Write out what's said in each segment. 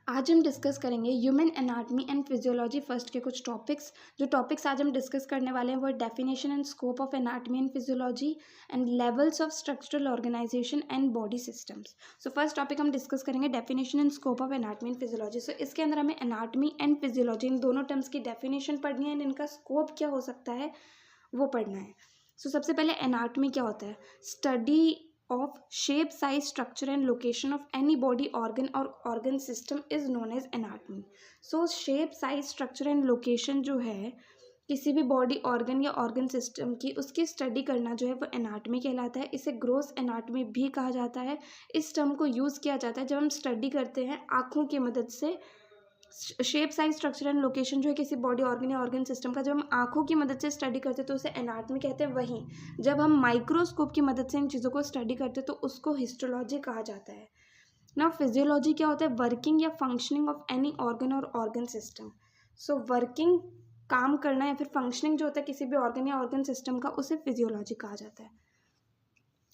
आज हम डिस्कस करेंगे human anatomy and physiology first के कुछ टॉपिक्स। जो टॉपिक्स आज हम डिस्कस करने वाले हैं वो definition and scope of anatomy and physiology and levels of structural organisation and body systems. So first topic हम डिस्कस करेंगे definition and scope of anatomy and physiology. So इसके अंदर हमें एनाटमी एंड फिजियोलॉजी इन दोनों टर्म्स की definition पढ़नी है and इनका स्कोप क्या हो सकता है वो पढ़ना है। सो सबसे पहले एनाटमी क्या होता है? Study of shape, size, structure and location of any body organ or organ system is known as anatomy. So shape, size, structure and location जो है किसी भी बॉडी ऑर्गन या ऑर्गन सिस्टम की, उसकी स्टडी करना जो है वो एनाटमी कहलाता है। इसे ग्रोस एनाटमी भी कहा जाता है। इस टर्म को यूज़ किया जाता है जब हम स्टडी करते हैं आँखों की मदद से। Shape, size, structure and location जो है किसी बॉडी ऑर्गन या ऑर्गन सिस्टम का, जब हम आंखों की मदद से स्टडी करते हैं तो उसे एनाटमी कहते हैं। वहीं जब हम माइक्रोस्कोप की मदद से इन चीज़ों को स्टडी करते हैं तो उसको हिस्टोलॉजी कहा जाता है। ना फिजियोलॉजी क्या होता है? वर्किंग या फंक्शनिंग ऑफ एनी ऑर्गन और ऑर्गन सिस्टम। सो वर्किंग, काम करना, या फिर फंक्शनिंग जो होता है किसी भी ऑर्गन या ऑर्गन सिस्टम का, उसे फिजियोलॉजी कहा जाता है।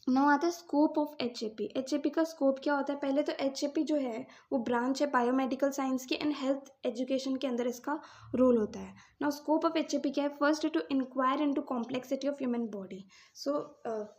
नाउ आता है स्कोप ऑफ एचएपी। एचएपी का स्कोप क्या होता है? पहले तो एचएपी जो है वो ब्रांच है बायोमेडिकल साइंस की एंड हेल्थ एजुकेशन के अंदर इसका रोल होता है। नाउ स्कोप ऑफ एचएपी क्या है? फर्स्ट है to inquire into complexity of human body. So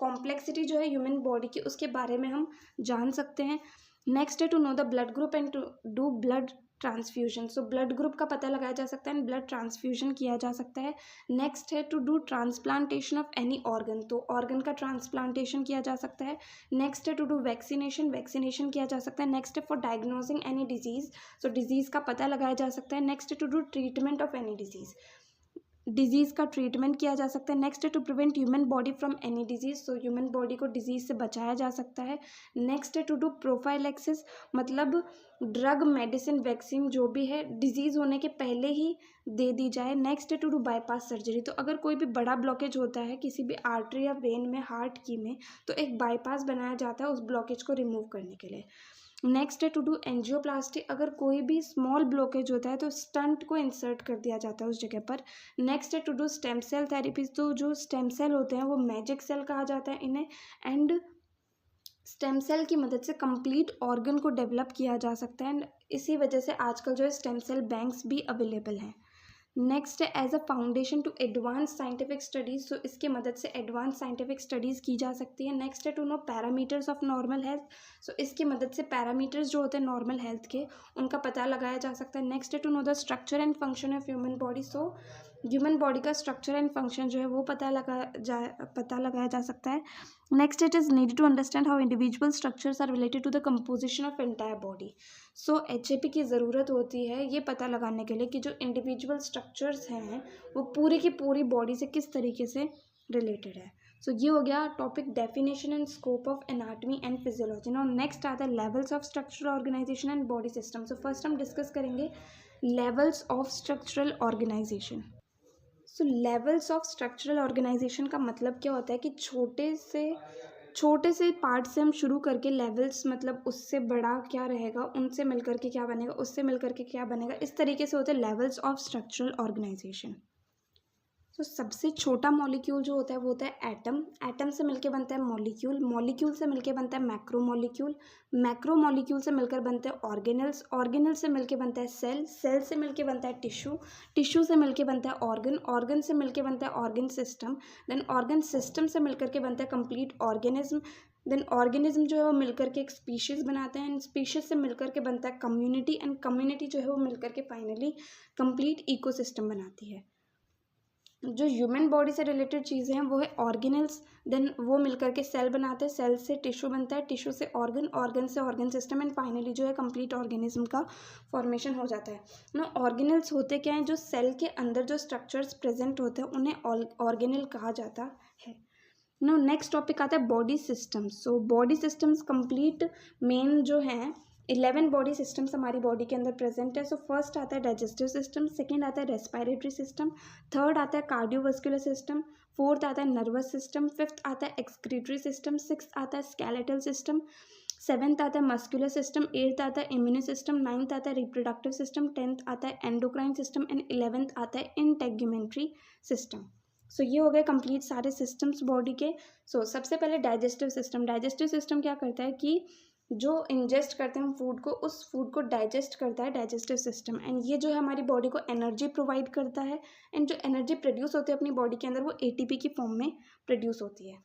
complexity जो है ह्यूमन बॉडी की, उसके बारे में हम जान सकते हैं। नेक्स्ट है to know the blood group and to do blood transfusion. So blood group का पता लगाया जा सकता है एंड ब्लड ट्रांसफ्यूजन किया जा सकता है। नेक्स्ट है to do transplantation of any organ. तो ऑर्गन का ट्रांसप्लांटेशन किया जा सकता है। नेक्स्ट है टू डू वैक्सीनेशन। वैक्सीनेशन किया जा सकता है। नेक्स्ट है for diagnosing any disease. So disease का पता लगाया जा सकता है। नेक्स्ट है to do treatment of any disease. Disease का ट्रीटमेंट किया जा सकता है। नेक्स्ट है to prevent human body from any disease. So human body को डिजीज़ से बचाया जा सकता है। नेक्स्ट है टू डू प्रोफाइलैक्सिस, मतलब ड्रग, मेडिसिन, वैक्सीन जो भी है डिजीज़ होने के पहले ही दे दी जाए। नेक्स्ट है टू डू बाईपास सर्जरी। तो अगर कोई भी बड़ा ब्लॉकेज होता है किसी भी आर्टरी या वेन में, हार्ट की में, तो एक बाईपास बनाया जाता है उस ब्लॉकेज को रिमूव करने के लिए। नेक्स्ट है टू डू एंजियोप्लास्टी। अगर कोई भी स्मॉल ब्लॉकेज होता है तो स्टंट को इंसर्ट कर दिया जाता है उस जगह पर। नेक्स्ट है to do stem cell therapies. तो जो स्टेम सेल होते हैं वो मैजिक सेल कहा जाता है इन्हें, एंड स्टेम सेल की मदद से कंप्लीट ऑर्गन को डेवलप किया जा सकता है एंड इसी वजह से आजकल जो है स्टेम सेल बैंक्स भी अवेलेबल हैं। नेक्स्ट है as a foundation to advance scientific studies. So इसके मदद से एडवांस साइंटिफिक स्टडीज़ की जा सकती है। नेक्स्ट है to know parameters of normal health. So इसकी मदद से पैरामीटर्स जो होते हैं नॉर्मल हेल्थ के, उनका पता लगाया जा सकता है। नेक्स्ट है to know the structure and function of human body. So human body का स्ट्रक्चर एंड फंक्शन जो है वो पता लगाया जा सकता है। Next it is needed to understand how individual structures are related to the composition of entire body. So HAP की ज़रूरत होती है ये पता लगाने के लिए कि जो इंडिविजुअल स्ट्रक्चर्स हैं वो पूरी की पूरी बॉडी से किस तरीके से रिलेटेड है। सो ये हो गया topic definition and scope of anatomy and physiology. Now next आता है levels of structural organisation and body system. So first हम डिस्कस करेंगे लेवल्स ऑफ स्ट्रक्चरल ऑर्गेनाइजेशन। So levels of structural organisation का मतलब क्या होता है कि छोटे से पार्ट से हम शुरू करके लेवल्स, मतलब उससे बड़ा क्या रहेगा, उनसे मिलकर के क्या बनेगा, उससे मिलकर के क्या बनेगा, इस तरीके से होते हैं लेवल्स ऑफ स्ट्रक्चरल ऑर्गेनाइजेशन। तो सबसे छोटा मॉलिक्यूल जो होता है वो होता है एटम। एटम से मिलके बनता है मॉलिक्यूल। मॉलिक्यूल से मिलके बनता है मैक्रो मॉलिक्यूल। मैक्रो मॉलिक्यूल से मिलकर बनते हैं ऑर्गेनल्स। ऑर्गेनल से मिलके बनता है सेल। सेल से मिलके बनता है टिश्यू। टिश्यू से मिलके बनता है ऑर्गन। ऑर्गन से मिलके बनता है organ system. Then organ system से मिलकर के बनता है कंप्लीट ऑर्गेनिज्म। देन ऑर्गेनिज्म जो है वो मिलकर के एक स्पीशीज़ बनाते हैं एंड स्पीशीज़ से मिलकर के बनता है कम्युनिटी एंड कम्युनिटी जो है वो मिलकर के फाइनली कंप्लीट इकोसिस्टम बनाती है। जो ह्यूमन बॉडी से रिलेटेड चीज़ें हैं वो है ऑर्गेनल्स। देन वो मिलकर के सेल बनाते हैं। सेल से टिश्यू बनता है। टिश्यू से ऑर्गन। ऑर्गन से ऑर्गन सिस्टम एंड फाइनली जो है कंप्लीट ऑर्गेनिज्म का फॉर्मेशन हो जाता है ना। ऑर्गेनल्स होते क्या हैं? जो सेल के अंदर जो स्ट्रक्चर्स प्रेजेंट होते हैं उन्हें ऑर्गेनल कहा जाता है। नो नेक्स्ट टॉपिक आता है body systems. So body systems complete main जो हैं 11 बॉडी सिस्टम्स हमारी बॉडी के अंदर प्रेजेंट है। सो फर्स्ट आता है डाइजेस्टिव सिस्टम। सेकेंड आता है रेस्पिरेटरी सिस्टम। थर्ड आता है कार्डियोवास्कुलर सिस्टम। फोर्थ आता है नर्वस सिस्टम। फिफ्थ आता है एक्सक्रीटरी सिस्टम। सिक्स आता है स्केलेटल सिस्टम। सेवेंथ आता है मस्कुलर सिस्टम। एट्थ आता है इम्यून सिस्टम। नाइन्थ आता है रिप्रोडक्टिव सिस्टम। टेंथ आता है एंडोक्राइन सिस्टम एंड 11th आता है इंटेग्यूमेंट्री सिस्टम। सो ये हो गए कंप्लीट सारे सिस्टम्स बॉडी के। सबसे पहले डाइजेस्टिव सिस्टम। डाइजेस्टिव सिस्टम क्या करता है कि जो इंजेस्ट करते हैं हम फूड को, उस फूड को डाइजेस्ट करता है डाइजेस्टिव सिस्टम, एंड ये जो है हमारी बॉडी को एनर्जी प्रोवाइड करता है, एंड जो एनर्जी प्रोड्यूस होती है अपनी बॉडी के अंदर वो एटीपी की फॉर्म में प्रोड्यूस होती है।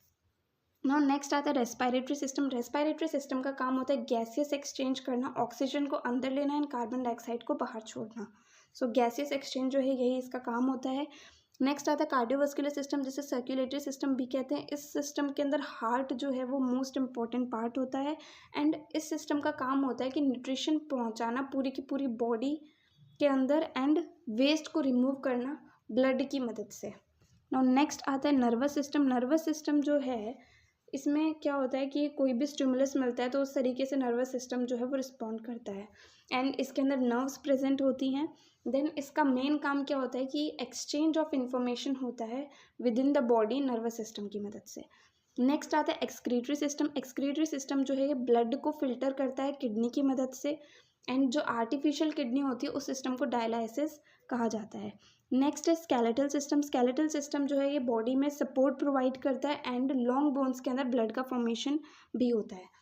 नाउ नेक्स्ट आता है रेस्पिरेटरी सिस्टम। रेस्पिरेटरी सिस्टम का काम होता है गैसियस एक्सचेंज करना, ऑक्सीजन को अंदर लेना एंड कार्बन डाइऑक्साइड को बाहर छोड़ना। सो गैसियस एक्सचेंज जो है यही इसका काम होता है। नेक्स्ट आता है कार्डियोवास्कुलर सिस्टम, जिसे सर्कुलेटरी सिस्टम भी कहते हैं। इस सिस्टम के अंदर हार्ट जो है वो मोस्ट इंपॉर्टेंट पार्ट होता है, एंड इस सिस्टम का काम होता है कि न्यूट्रिशन पहुंचाना पूरी की पूरी बॉडी के अंदर एंड वेस्ट को रिमूव करना ब्लड की मदद से। नाउ नेक्स्ट आता है नर्वस सिस्टम। नर्वस सिस्टम जो है इसमें क्या होता है कि कोई भी स्टिमुलस मिलता है तो उस तरीके से नर्वस सिस्टम जो है वो रिस्पॉन्ड करता है, एंड इसके अंदर नर्व्स प्रेजेंट होती हैं। देन इसका मेन काम क्या होता है कि एक्सचेंज ऑफ इंफॉर्मेशन होता है with in the body nervous system की मदद से। नेक्स्ट आता है एक्सक्रीटरी सिस्टम। एक्सक्रीटरी सिस्टम जो है ये ब्लड को फिल्टर करता है किडनी की मदद से, एंड जो आर्टिफिशियल किडनी होती है उस सिस्टम को डायलाइसिस कहा जाता है। नेक्स्ट है स्केलेटल सिस्टम। स्केलेटल सिस्टम जो है ये बॉडी में सपोर्ट प्रोवाइड करता है, एंड लॉन्ग बोन्स के अंदर ब्लड का फॉर्मेशन भी होता है।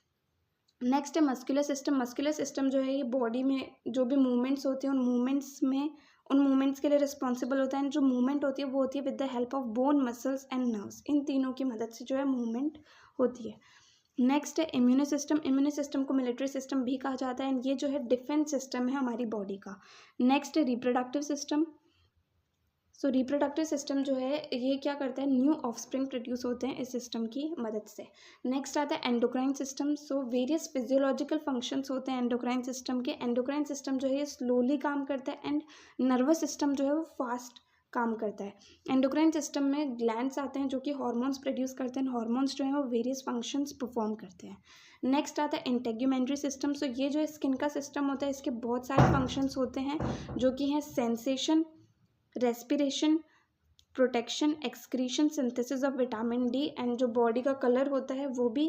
नेक्स्ट है मस्कुलर सिस्टम। मस्कुलर सिस्टम जो है ये बॉडी में जो भी मूवमेंट्स होते हैं उन मूवमेंट्स के लिए रिस्पॉन्सिबल होता है, एंड जो मूवमेंट होती है वो होती है with the help of bone, muscles and nerves. इन तीनों की मदद से जो है मूवमेंट होती है। नेक्स्ट है इम्यूनो सिस्टम। इम्यूनो सिस्टम को मिलिट्री सिस्टम भी कहा जाता है, एंड ये जो है डिफेंस सिस्टम है हमारी बॉडी का। नेक्स्ट है रिप्रोडक्टिव सिस्टम। सो रिप्रोडक्टिव सिस्टम जो है ये क्या करता है, न्यू ऑफस्प्रिंग प्रोड्यूस होते हैं इस सिस्टम की मदद से। नेक्स्ट आता है endocrine system. So various physiological functions होते हैं एंडोक्राइन सिस्टम के। एंडोक्राइन सिस्टम जो है ये स्लोली काम करता है, एंड नर्वस सिस्टम जो है वो फास्ट काम करता है। एंडोक्राइन सिस्टम में ग्लैंड्स आते हैं जो कि हार्मोन्स प्रोड्यूस करते हैं, हार्मोन्स जो है वो वेरियस फंक्शंस परफॉर्म करते हैं। नेक्स्ट आता है इंटेग्यूमेंट्री सिस्टम। सो ये जो स्किन का सिस्टम होता है इसके बहुत सारे फंक्शंस होते हैं जो कि हैं sensation, respiration, protection, excretion, synthesis of vitamin D, and जो बॉडी का कलर होता है वो भी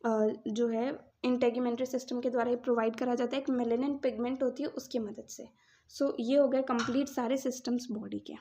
जो है इंटेग्यूमेंट्री सिस्टम के द्वारा ही प्रोवाइड करा जाता है। एक मेलेनिन पिगमेंट होती है उसकी मदद से। सो ये हो गए कंप्लीट सारे सिस्टम्स बॉडी के।